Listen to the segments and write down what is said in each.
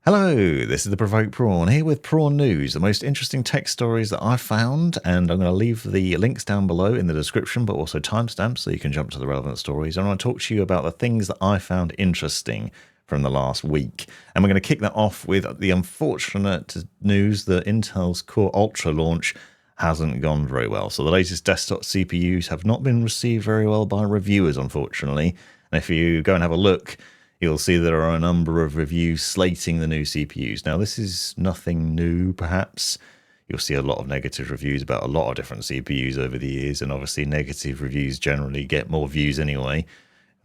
Hello, this is the Provoked Prawn here with Prawn News, the most interesting tech stories that I've found, and I'm going to leave the links down below in the description, but also timestamps so you can jump to the relevant stories. I want to talk to you about the things that I found interesting from the last week. And we're going to kick that off with the unfortunate news that Intel's Core Ultra launch hasn't gone very well. So the latest desktop CPUs have not been received very well by reviewers, unfortunately. And if you go and have a look, you'll see there are a number of reviews slating the new CPUs. Now, this is nothing new, perhaps. You'll see a lot of negative reviews about a lot of different CPUs over the years, and obviously negative reviews generally get more views anyway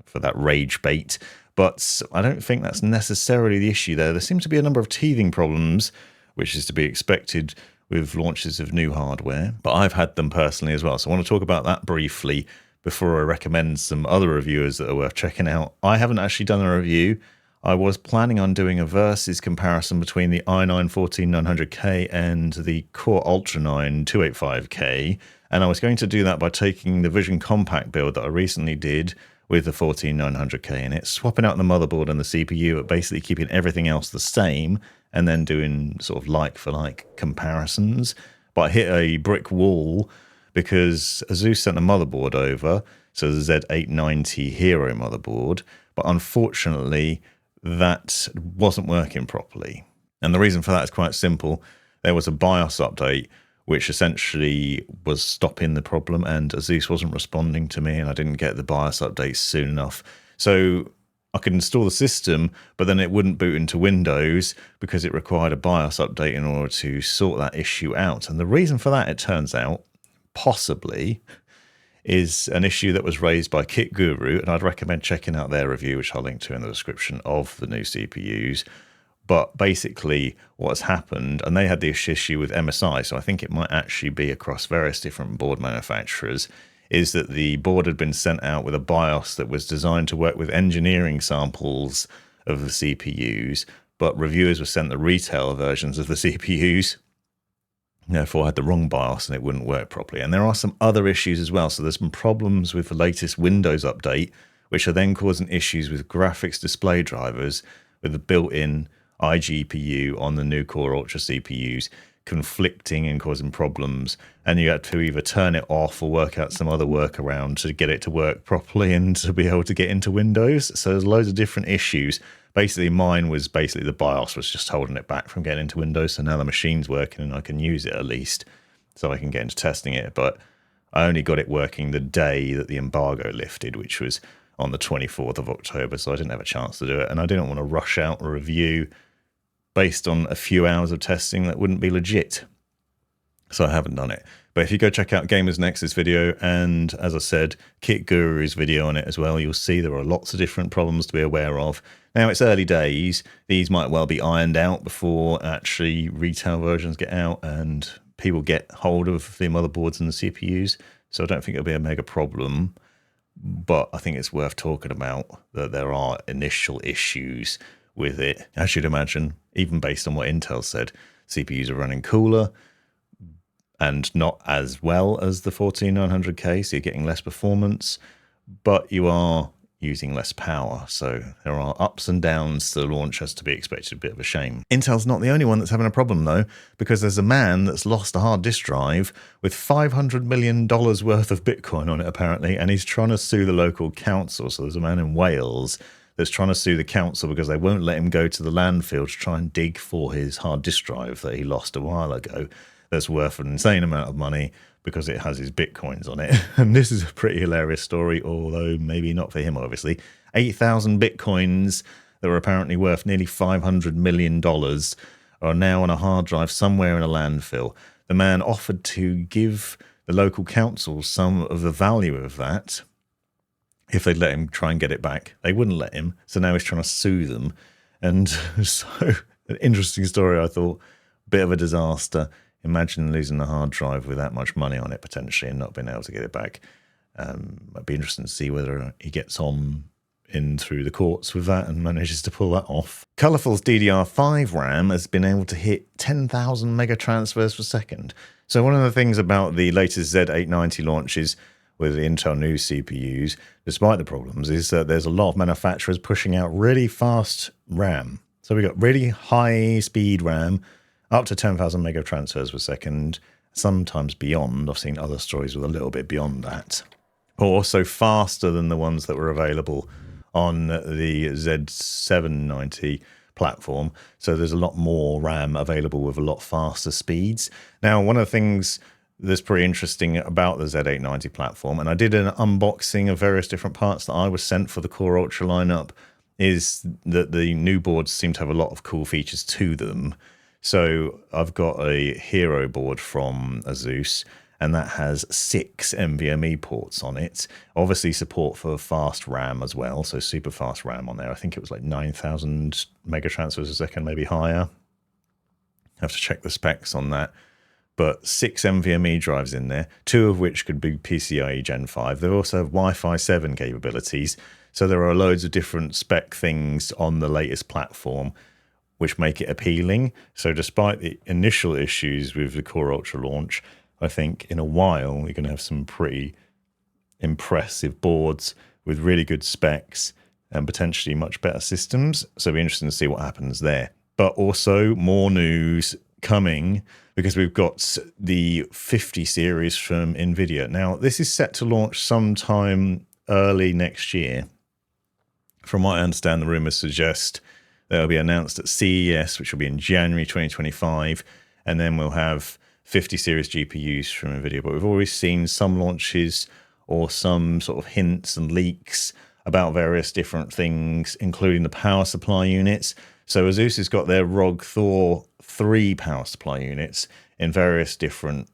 for that rage bait. But I don't think that's necessarily the issue there. There seems to be a number of teething problems, which is to be expected with launches of new hardware, but I've had them personally as well. So I want to talk about that briefly before I recommend some other reviewers that are worth checking out. I haven't actually done a review. I was planning on doing a versus comparison between the i9-14900K and the Core Ultra 9 285K, and I was going to do that by taking the Vision Compact build that I recently did with the 14900K in it, swapping out the motherboard and the CPU, but basically keeping everything else the same, and then doing sort of like-for-like comparisons. But I hit a brick wall because ASUS sent a motherboard over, so the Z890 Hero motherboard, but unfortunately that wasn't working properly. And the reason for that is quite simple. There was a BIOS update which essentially was stopping the problem, and ASUS wasn't responding to me, and I didn't get the BIOS update soon enough. So I could install the system, but then it wouldn't boot into Windows because it required a BIOS update in order to sort that issue out. And the reason for that, it turns out, possibly, is an issue that was raised by Kit Guru, and I'd recommend checking out their review, which I'll link to in the description, of the new CPUs. But basically what's happened, and they had this issue with MSI, so I think it might actually be across various different board manufacturers, is that the board had been sent out with a BIOS that was designed to work with engineering samples of the CPUs, but reviewers were sent the retail versions of the CPUs, therefore had the wrong BIOS and it wouldn't work properly. And there are some other issues as well. So there's some problems with the latest Windows update, which are then causing issues with graphics display drivers with the built-in iGPU on the new Core Ultra CPUs conflicting and causing problems. And you had to either turn it off or work out some other workaround to get it to work properly and to be able to get into Windows. So there's loads of different issues. Basically, mine was basically the BIOS was just holding it back from getting into Windows. So now the machine's working and I can use it at least, so I can get into testing it. But I only got it working the day that the embargo lifted, which was on the 24th of October. So I didn't have a chance to do it. And I didn't want to rush out a review based on a few hours of testing that wouldn't be legit. So I haven't done it. But if you go check out Gamers Nexus video, and as I said, Kit Guru's video on it as well, you'll see there are lots of different problems to be aware of. Now, it's early days. These might well be ironed out before actually retail versions get out and people get hold of the motherboards and the CPUs. So I don't think it'll be a mega problem. But I think it's worth talking about that there are initial issues with it. As you'd imagine, even based on what Intel said, CPUs are running cooler and not as well as the 14900K, so you're getting less performance, but you are using less power. So there are ups and downs to the launch, as to be expected. A bit of a shame. Intel's not the only one that's having a problem though, because there's a man that's lost a hard disk drive with $500 million worth of Bitcoin on it apparently, and he's trying to sue the local council. So there's a man in Wales that's trying to sue the council because they won't let him go to the landfill to try and dig for his hard disk drive that he lost a while ago. That's worth an insane amount of money because it has his Bitcoins on it. And this is a pretty hilarious story, although maybe not for him, obviously. 8,000 Bitcoins that were apparently worth nearly $500 million are now on a hard drive somewhere in a landfill. The man offered to give the local council some of the value of that if they'd let him try and get it back. They wouldn't let him, so now he's trying to sue them. And so, an interesting story, I thought. Bit of a disaster. Imagine losing a hard drive with that much money on it, potentially, and not being able to get it back. It'd be interesting to see whether he gets on in through the courts with that and manages to pull that off. Colourful's DDR5 RAM has been able to hit 10,000 mega transfers per second. So one of the things about the latest Z890 launches with the Intel new CPUs, despite the problems, is that there's a lot of manufacturers pushing out really fast RAM. So we got really high speed RAM, up to 10,000 meg of transfers per second, sometimes beyond. I've seen other stories with a little bit beyond that. But also faster than the ones that were available on the Z790 platform. So there's a lot more RAM available with a lot faster speeds. Now, one of the things that's pretty interesting about the Z890 platform, and I did an unboxing of various different parts that I was sent for the Core Ultra lineup, is that the new boards seem to have a lot of cool features to them. So I've got a Hero board from ASUS, and that has 6 NVMe ports on it. Obviously support for fast RAM as well, so super fast RAM on there. I think it was like 9,000 mega transfers a second, maybe higher. Have to check the specs on that. But 6 NVMe drives in there, 2 of which could be PCIe Gen 5. They also have Wi-Fi 7 capabilities, so there are loads of different spec things on the latest platform which make it appealing. So despite the initial issues with the Core Ultra launch, I think in a while you're going to have some pretty impressive boards with really good specs and potentially much better systems. So it'll be interesting to see what happens there. But also more news coming, because we've got the 50 series from NVIDIA. Now, this is set to launch sometime early next year. From what I understand, the rumors suggest they'll be announced at CES, which will be in January 2025, and then we'll have 50 series GPUs from NVIDIA. But we've always seen some launches or some sort of hints and leaks about various different things, including the power supply units. So ASUS has got their ROG THOR 3 power supply units in various different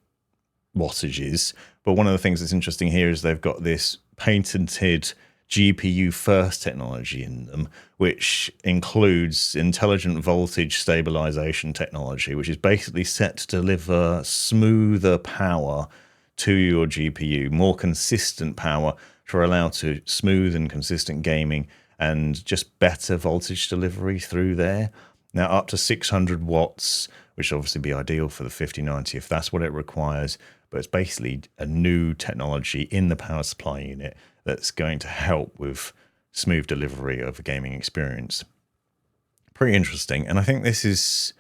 wattages. But one of the things that's interesting here is they've got this patented GPU first technology in them, which includes intelligent voltage stabilization technology, which is basically set to deliver smoother power to your GPU, more consistent power to allow to smooth and consistent gaming and just better voltage delivery through there. Now up to 600 watts, which will obviously be ideal for the 5090 if that's what it requires, but it's basically a new technology in the power supply unit that's going to help with smooth delivery of a gaming experience. Pretty interesting. And I think this is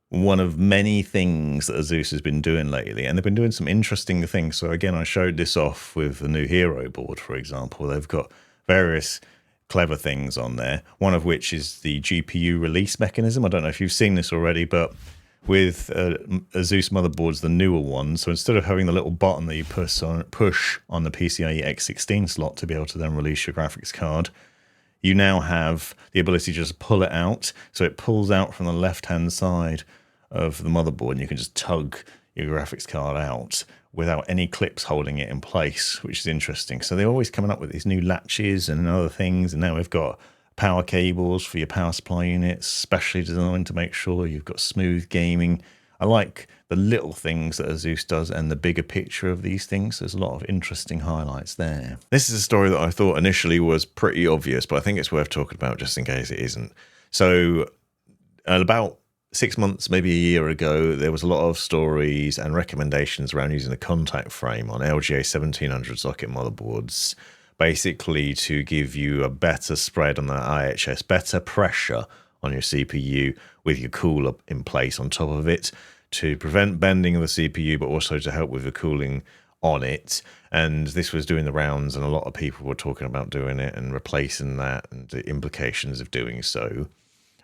one of many things that ASUS has been doing lately, and they've been doing some interesting things. So again, I showed this off with the new Hero board, for example. They've got various clever things on there, one of which is the GPU release mechanism. I don't know if you've seen this already, but with ASUS motherboards, the newer ones, so instead of having the little button that you push on the PCIe X16 slot to be able to then release your graphics card, you now have the ability to just pull it out. So it pulls out from the left-hand side of the motherboard, and you can just tug your graphics card out without any clips holding it in place, which is interesting. So they're always coming up with these new latches and other things, and now we've got power cables for your power supply units, specially designed to make sure you've got smooth gaming. I like the little things that ASUS does and the bigger picture of these things. There's a lot of interesting highlights there. This is a story that I thought initially was pretty obvious, but I think it's worth talking about just in case it isn't. So about 6 months, maybe a year ago, there was a lot of stories and recommendations around using the contact frame on LGA 1700 socket motherboards, basically to give you a better spread on the IHS, better pressure on your CPU with your cooler in place on top of it to prevent bending of the CPU, but also to help with the cooling on it. And this was doing the rounds, and a lot of people were talking about doing it and replacing that and the implications of doing so.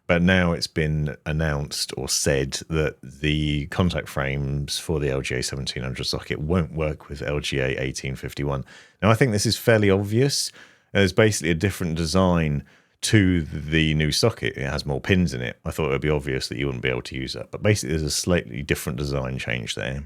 But now it's been announced or said that the contact frames for the LGA 1700 socket won't work with LGA 1851. Now, I think this is fairly obvious. There's basically a different design to the new socket. It has more pins in it. I thought it would be obvious that you wouldn't be able to use that. But basically, there's a slightly different design change there.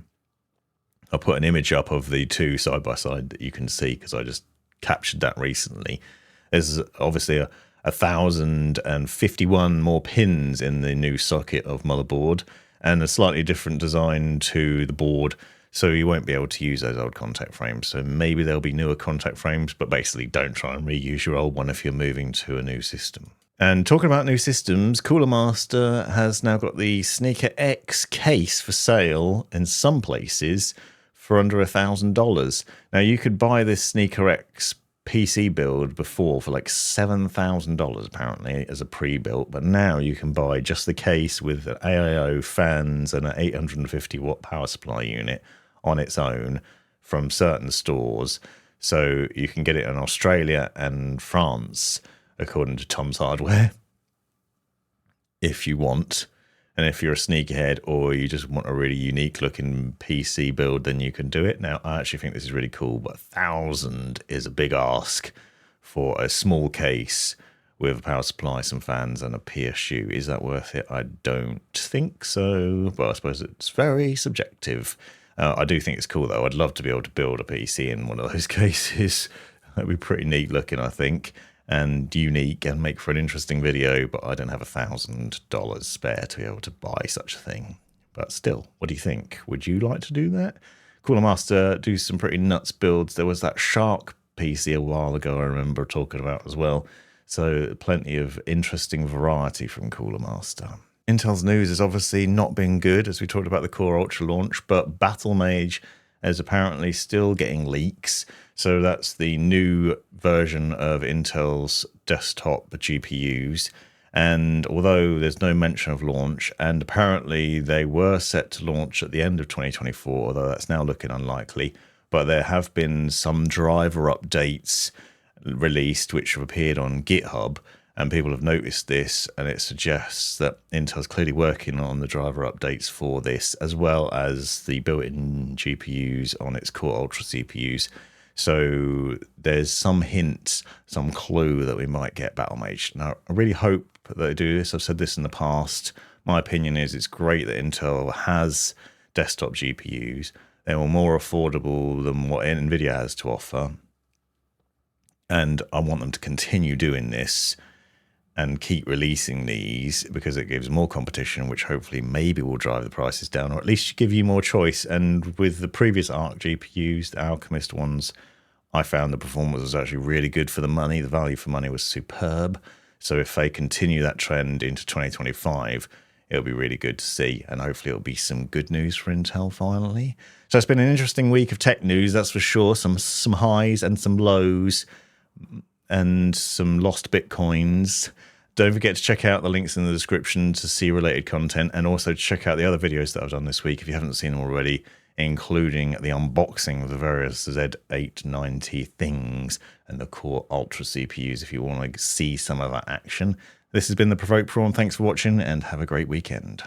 I'll put an image up of the two side by side that you can see because I just captured that recently. There's obviously 1,051 more pins in the new socket of motherboard and a slightly different design to the board, so you won't be able to use those old contact frames. So maybe there'll be newer contact frames, but basically don't try and reuse your old one if you're moving to a new system. And talking about new systems, Cooler Master has now got the Sneaker X case for sale in some places for under $1,000. Now you could buy this Sneaker X PC build before for like $7,000 apparently as a pre-built, but now you can buy just the case with an AIO fans and an 850 watt power supply unit on its own from certain stores. So you can get it in Australia and France, according to Tom's Hardware, if you want. And if you're a sneakerhead or you just want a really unique looking PC build, then you can do it. Now, I actually think this is really cool, but 1,000 is a big ask for a small case with a power supply, some fans, and a PSU. Is that worth it? I don't think so, but I suppose it's very subjective. I do think it's cool, though. I'd love to be able to build a PC in one of those cases. That'd be pretty neat looking, I think, and unique and make for an interesting video, but I don't have $1,000 spare to be able to buy such a thing. But still, what do you think? Would you like to do that? Cooler Master do some pretty nuts builds. There was that Shark PC a while ago I remember talking about as well. So plenty of interesting variety from Cooler Master. Intel's news has obviously not been good, as we talked about the Core Ultra launch, but Battlemage is apparently still getting leaks. So that's the new version of Intel's desktop GPUs. And although there's no mention of launch, and apparently they were set to launch at the end of 2024, although that's now looking unlikely, but there have been some driver updates released which have appeared on GitHub, and people have noticed this, and it suggests that Intel's clearly working on the driver updates for this, as well as the built-in GPUs on its Core Ultra CPUs. So there's some hint, some clue that we might get Battlemage. Now, I really hope that they do this. I've said this in the past. My opinion is it's great that Intel has desktop GPUs. They were more affordable than what NVIDIA has to offer. And I want them to continue doing this and keep releasing these, because it gives more competition, which hopefully maybe will drive the prices down, or at least give you more choice. And with the previous ARC GPUs, the Alchemist ones, I found the performance was actually really good for the money. The value for money was superb. So if they continue that trend into 2025, it'll be really good to see. And hopefully it'll be some good news for Intel finally. So it's been an interesting week of tech news, that's for sure. Some highs and some lows, and some lost Bitcoins. Don't forget to check out the links in the description to see related content, and also check out the other videos that I've done this week if you haven't seen them already, including the unboxing of the various Z890 things and the Core Ultra CPUs if you want to see some of that action. This has been the Provoked Prawn. Thanks for watching and have a great weekend.